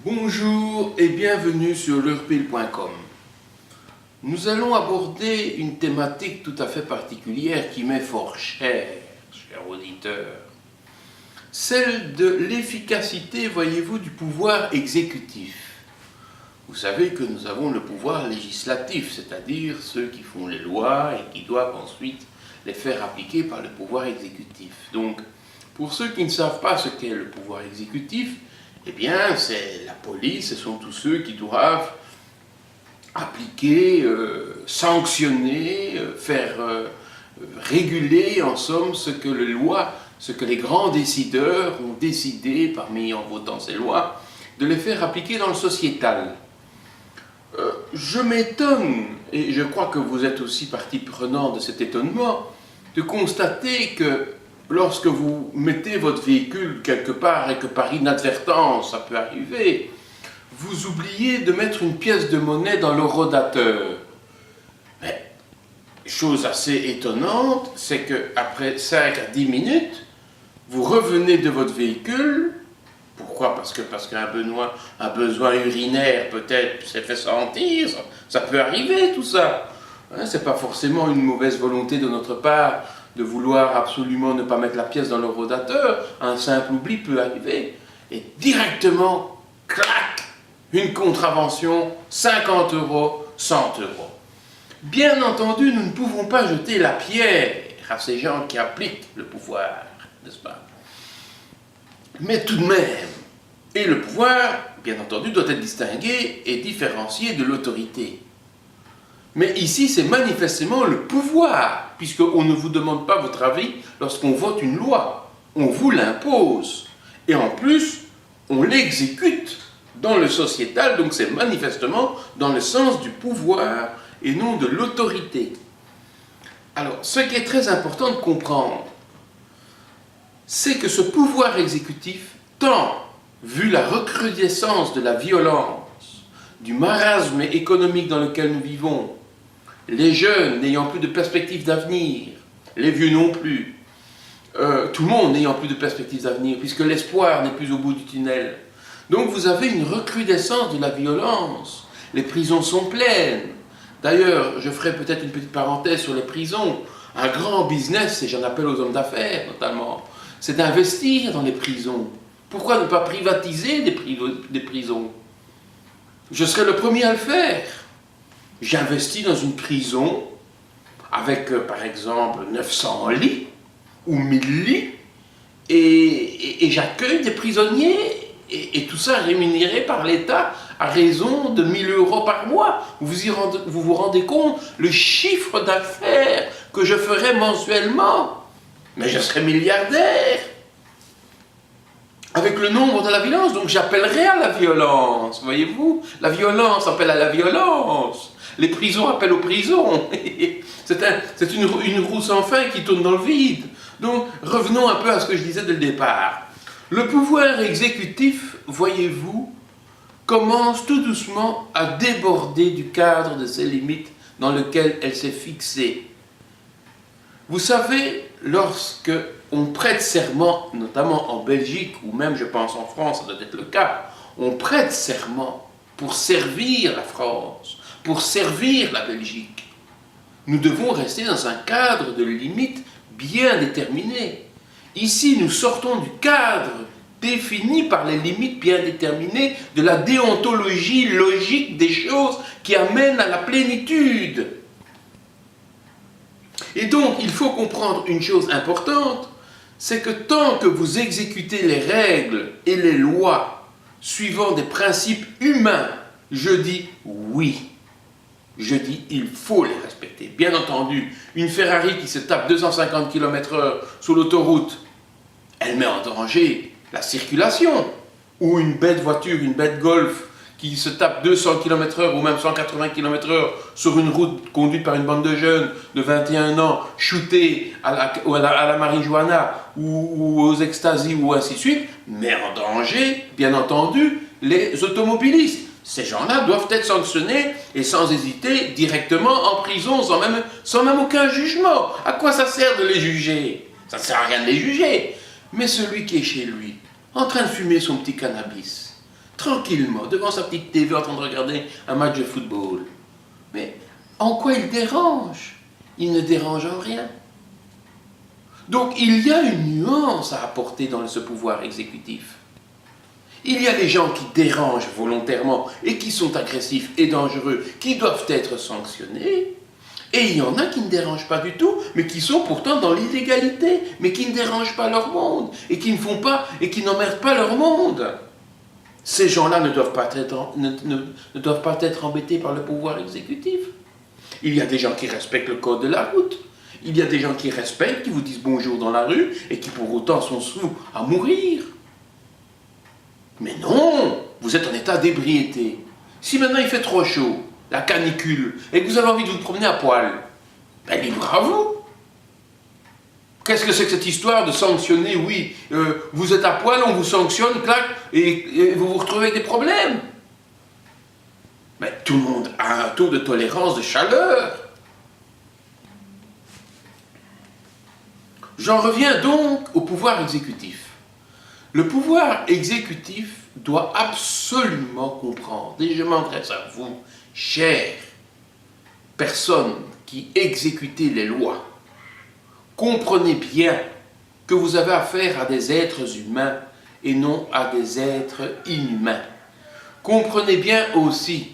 Bonjour et bienvenue sur l'heurepile.com. Nous allons aborder une thématique tout à fait particulière qui m'est fort chère, chers auditeurs. Celle de l'efficacité, voyez-vous, du pouvoir exécutif. Vous savez que nous avons le pouvoir législatif, c'est-à-dire ceux qui font les lois et qui doivent ensuite les faire appliquer par le pouvoir exécutif. Donc, pour ceux qui ne savent pas ce qu'est le pouvoir exécutif, eh bien, c'est la police, ce sont tous ceux qui doivent appliquer, sanctionner, faire réguler, en somme, ce que les lois, ce que les grands décideurs ont décidé, en votant ces lois, de les faire appliquer dans le sociétal. Je m'étonne, et je crois que vous êtes aussi partie prenante de cet étonnement, de constater que lorsque vous mettez votre véhicule quelque part et que par inadvertance, ça peut arriver, vous oubliez de mettre une pièce de monnaie dans l'horodateur. Mais, chose assez étonnante, c'est qu'après 5 à 10 minutes, vous revenez de votre véhicule. Pourquoi? Parce qu'un besoin urinaire peut-être s'est fait sentir, ça peut arriver tout ça. Hein, c'est pas forcément une mauvaise volonté de notre part de vouloir absolument ne pas mettre la pièce dans le rodateur, un simple oubli peut arriver. Et directement, clac, une contravention, 50 €, 100 €. Bien entendu, nous ne pouvons pas jeter la pierre à ces gens qui appliquent le pouvoir, n'est-ce pas? Mais tout de même, et le pouvoir, bien entendu, doit être distingué et différencié de l'autorité. Mais ici, c'est manifestement le pouvoir, puisqu'on ne vous demande pas votre avis lorsqu'on vote une loi. On vous l'impose. Et en plus, on l'exécute dans le sociétal, donc c'est manifestement dans le sens du pouvoir et non de l'autorité. Alors, ce qui est très important de comprendre, c'est que ce pouvoir exécutif tend, vu la recrudescence de la violence, du marasme économique dans lequel nous vivons, les jeunes n'ayant plus de perspectives d'avenir, les vieux non plus, tout le monde n'ayant plus de perspectives d'avenir, puisque l'espoir n'est plus au bout du tunnel. Donc vous avez une recrudescence de la violence, les prisons sont pleines. D'ailleurs, je ferai peut-être une petite parenthèse sur les prisons. Un grand business, et j'en appelle aux hommes d'affaires notamment, c'est d'investir dans les prisons. Pourquoi ne pas privatiser des prisons? Je serais le premier à le faire. J'investis dans une prison avec, par exemple, 900 lits ou 1000 lits et j'accueille des prisonniers et tout ça rémunéré par l'État à raison de 1000 € par mois. Vous vous rendez compte le chiffre d'affaires que je ferais mensuellement? Mais je serais milliardaire avec le nombre de la violence, donc j'appellerai à la violence, voyez-vous? La violence appelle à la violence. Les prisons appellent aux prisons. C'est une roue sans fin qui tourne dans le vide. Donc, revenons un peu à ce que je disais dès le départ. Le pouvoir exécutif, voyez-vous, commence tout doucement à déborder du cadre de ses limites dans lequel elle s'est fixée. Vous savez, lorsque on prête serment, notamment en Belgique, ou même, je pense, en France, ça doit être le cas, on prête serment pour servir la France, pour servir la Belgique. Nous devons rester dans un cadre de limites bien déterminé. Ici, nous sortons du cadre défini par les limites bien déterminées de la déontologie logique des choses qui amènent à la plénitude. Et donc, il faut comprendre une chose importante, c'est que tant que vous exécutez les règles et les lois suivant des principes humains, je dis oui. Je dis il faut les respecter. Bien entendu, une Ferrari qui se tape 250 km/h sur l'autoroute, elle met en danger la circulation. Ou une bête voiture, une bête Golf, qui se tape 200 km/h ou même 180 km/h sur une route conduite par une bande de jeunes de 21 ans, shootés à la marijuana ou aux extasies ou ainsi de suite, met en danger, bien entendu, les automobilistes. Ces gens-là doivent être sanctionnés et sans hésiter directement en prison, sans même aucun jugement. À quoi ça sert de les juger? Ça ne sert à rien de les juger. Mais celui qui est chez lui, en train de fumer son petit cannabis, tranquillement, devant sa petite TV, en train de regarder un match de football. Mais en quoi il dérange? Il ne dérange en rien. Donc il y a une nuance à apporter dans ce pouvoir exécutif. Il y a des gens qui dérangent volontairement et qui sont agressifs et dangereux, qui doivent être sanctionnés. Et il y en a qui ne dérangent pas du tout, mais qui sont pourtant dans l'illégalité, mais qui ne dérangent pas leur monde, et qui ne font pas, et qui n'emmerdent pas leur monde. Ces gens-là ne doivent pas être embêtés par le pouvoir exécutif. Il y a des gens qui respectent le code de la route. Il y a des gens qui respectent, qui vous disent bonjour dans la rue, et qui pour autant sont sous à mourir. Mais non, vous êtes en état d'ébriété. Si maintenant il fait trop chaud, la canicule, et que vous avez envie de vous promener à poil, ben libre à vous. Qu'est-ce que c'est que cette histoire de sanctionner? Oui, vous êtes à poil, on vous sanctionne, clac, et vous vous retrouvez avec des problèmes. Mais tout le monde a un taux de tolérance de chaleur. J'en reviens donc au pouvoir exécutif. Le pouvoir exécutif doit absolument comprendre, et je m'adresse à vous, chères personnes qui exécutez les lois, comprenez bien que vous avez affaire à des êtres humains et non à des êtres inhumains. Comprenez bien aussi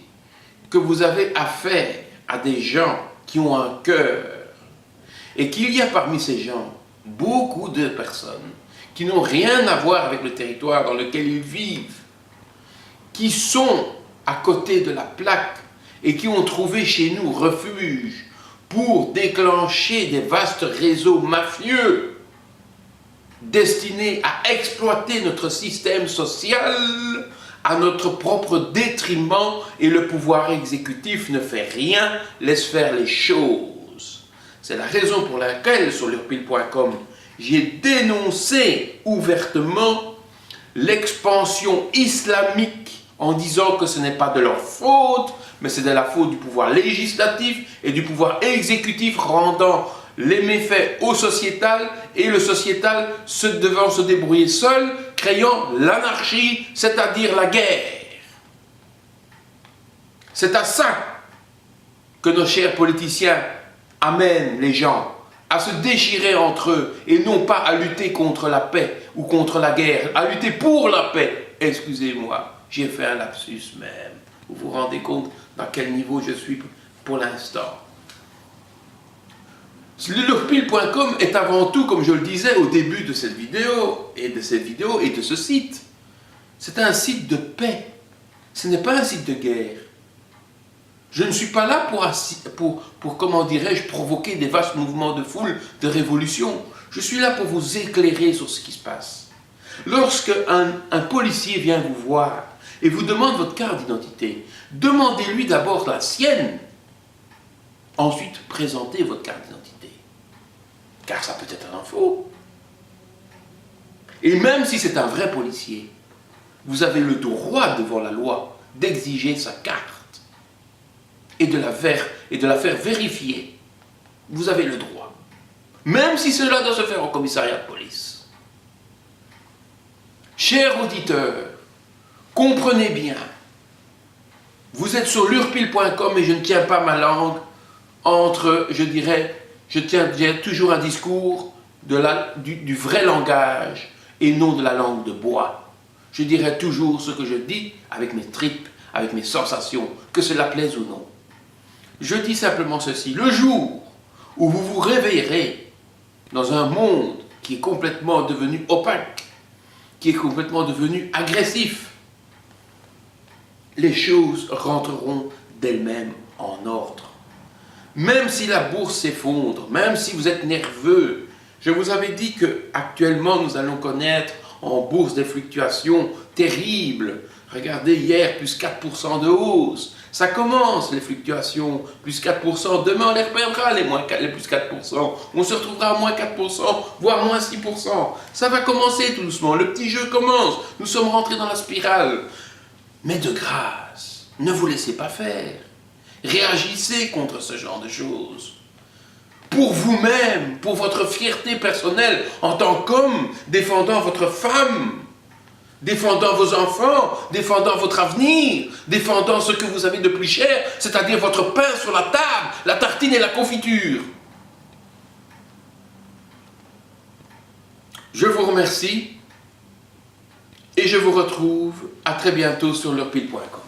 que vous avez affaire à des gens qui ont un cœur et qu'il y a parmi ces gens beaucoup de personnes qui n'ont rien à voir avec le territoire dans lequel ils vivent, qui sont à côté de la plaque et qui ont trouvé chez nous refuge pour déclencher des vastes réseaux mafieux destinés à exploiter notre système social à notre propre détriment, et le pouvoir exécutif ne fait rien, laisse faire les choses. C'est la raison pour laquelle, sur l'urpil.com, j'ai dénoncé ouvertement l'expansion islamique en disant que ce n'est pas de leur faute, mais c'est de la faute du pouvoir législatif et du pouvoir exécutif rendant les méfaits au sociétal et le sociétal devant se débrouiller seul, créant l'anarchie, c'est-à-dire la guerre. C'est à ça que nos chers politiciens amènent les gens à se déchirer entre eux et non pas à lutter contre la paix ou contre la guerre, à lutter pour la paix. Excusez-moi, j'ai fait un lapsus même. Vous vous rendez compte dans quel niveau je suis pour l'instant. L'urpil.com est avant tout, comme je le disais au début de cette vidéo et de ce site, c'est un site de paix. Ce n'est pas un site de guerre. Je ne suis pas là pour comment dirais-je, provoquer des vastes mouvements de foule, de révolution. Je suis là pour vous éclairer sur ce qui se passe. Lorsque un policier vient vous voir et vous demande votre carte d'identité, demandez-lui d'abord la sienne. Ensuite, présentez votre carte d'identité. Car ça peut être un faux. Et même si c'est un vrai policier, vous avez le droit devant la loi d'exiger sa carte et de la faire vérifier. Vous avez le droit. Même si cela doit se faire au commissariat de police. Chers auditeurs, comprenez bien, vous êtes sur l'urpil.com et je ne tiens pas ma langue entre, je tiens toujours un discours du vrai langage et non de la langue de bois. Je dirai toujours ce que je dis avec mes tripes, avec mes sensations, que cela plaise ou non. Je dis simplement ceci, le jour où vous vous réveillerez dans un monde qui est complètement devenu opaque, qui est complètement devenu agressif, les choses rentreront d'elles-mêmes en ordre. Même si la bourse s'effondre, même si vous êtes nerveux, je vous avais dit qu'actuellement nous allons connaître en bourse des fluctuations terribles. Regardez, hier, plus 4% de hausse. Ça commence, les fluctuations, plus 4%. Demain, on les reperdra, les plus 4%. On se retrouvera à moins 4%, voire moins 6%. Ça va commencer tout doucement. Le petit jeu commence. Nous sommes rentrés dans la spirale. Mais de grâce, ne vous laissez pas faire. Réagissez contre ce genre de choses. Pour vous-même, pour votre fierté personnelle, en tant qu'homme défendant votre femme, défendant vos enfants, défendant votre avenir, défendant ce que vous avez de plus cher, c'est-à-dire votre pain sur la table, la tartine et la confiture. Je vous remercie et je vous retrouve à très bientôt sur leurpile.com.